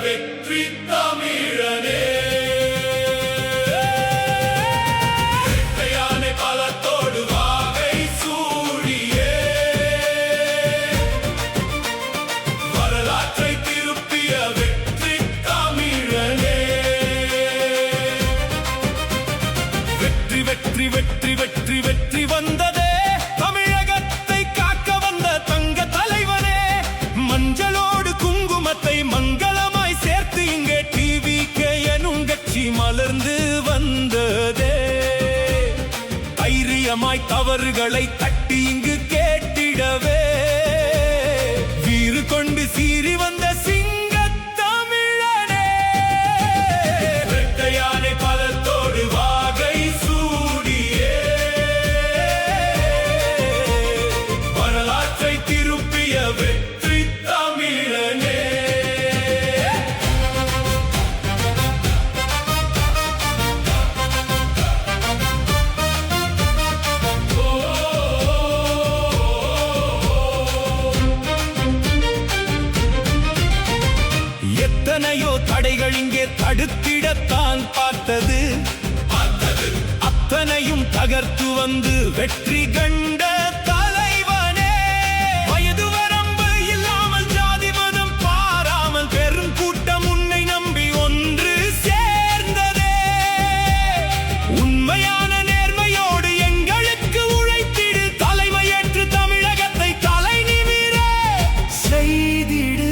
வெற்றி தமிழனே. யானை பலத்தோடு வாகை சூடியே வரலாற்றை திருப்பிய வெற்றி தமிழனே. வெற்றி வெற்றி வெற்றி வெற்றி வெற்றி வந்ததே தமிழகத்தை காக்க வந்த தங்க தலைவனே. மஞ்சளோடு குங்குமத்தை மங்களமாய் சேர்த்து இங்கே டிவிகே எனும் கட்சி மலர்ந்து வந்ததே. தைரியமாய் தவறுகளை தட்டி இங்கு கேட்டிடவே வீறு கொண்டு சீறி வந்த சிங்க தமிழனே. யானை பலத்தோடு வாகை சூடியே வரலாற்றை திருப்பிய வெற்றி தமிழனே. எத்தனையோ தடைகள் இங்கே தடுத்திடத்தான் பார்த்தது. அத்தனையும் தகர்த்து வந்து வெற்றி கண்ட தலைவனே. வயது வரம்பு இல்லாமல் ஜாதி மதம் பாராமல் பெரும் கூட்டம் உன்னை நம்பி ஒன்று சேர்ந்ததே. உண்மையான நேர்மையோடு எங்களுக்கு உழைத்திடு தலைமையேற்று தமிழகத்தை தலை நிமிர செய்திடு.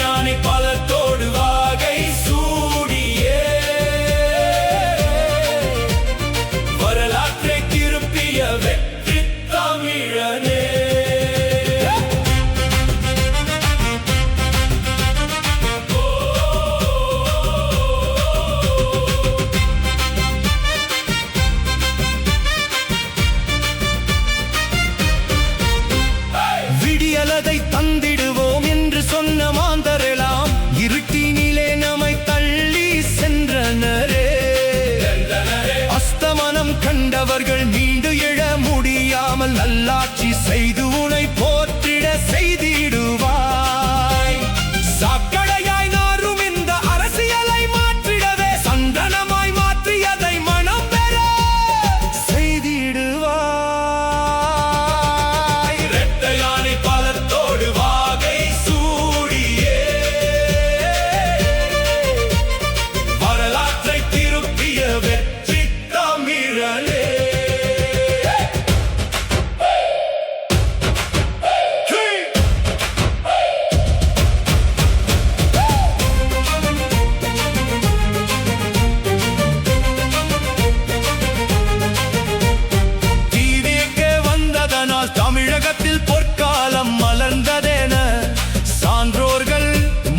யானை பலத்தோடு வாகை சூடியே வரலாற்றை திருப்பிய வெற்றி தமிழனே. விடியலதை தந்திடுவோம் என்று சொன்ன மாந்தரெல்லாம் இருட்டினிலே நம்மை தள்ளி சென்றனரே. அஸ்தமனம் கண்டவர்கள் மீண்டு எழ முடியாமல் நல்லாட்சி செய்து உனை போற்றிட செய்திடுவாய். சாக்கடையாய் நாரும் இந்த அரசியலை மாற்றிடவே சந்தனமாய் மாற்றியதை மனம் பெற செய்திடுவாய். யானை பலத்தோடு வாகை சூடியே வரலாற்றை திருப்பிய வெற்றி தமிழனே. டிவிகே வந்ததனால் தமிழகத்தில் பொற்காலம் மலர்ந்ததென சான்றோர்கள்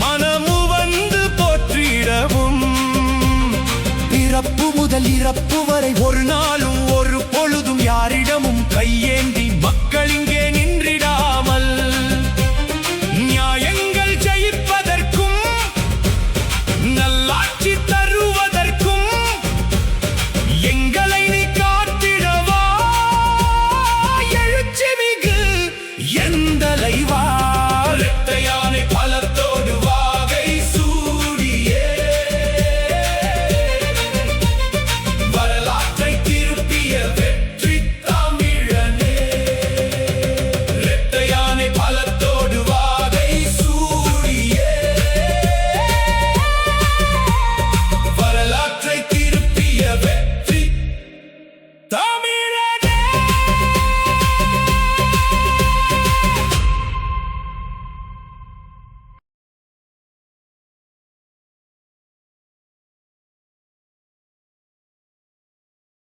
மனமு வந்து போற்றிடவும். பிறப்பு முதல் இறப்பு வரை ஒரு நாளும் ஒரு பொழுதும் யாரிடமும் கையேந்தி மக்கள் இங்கே நின்றிடாமல் நியாயங்கள் ஜெயிப்பதற்கும் நல்லாட்சி தருவதற்கும் எங்களை நீ காத்திடவா. எழுச்சி மிகு எந்தலைவா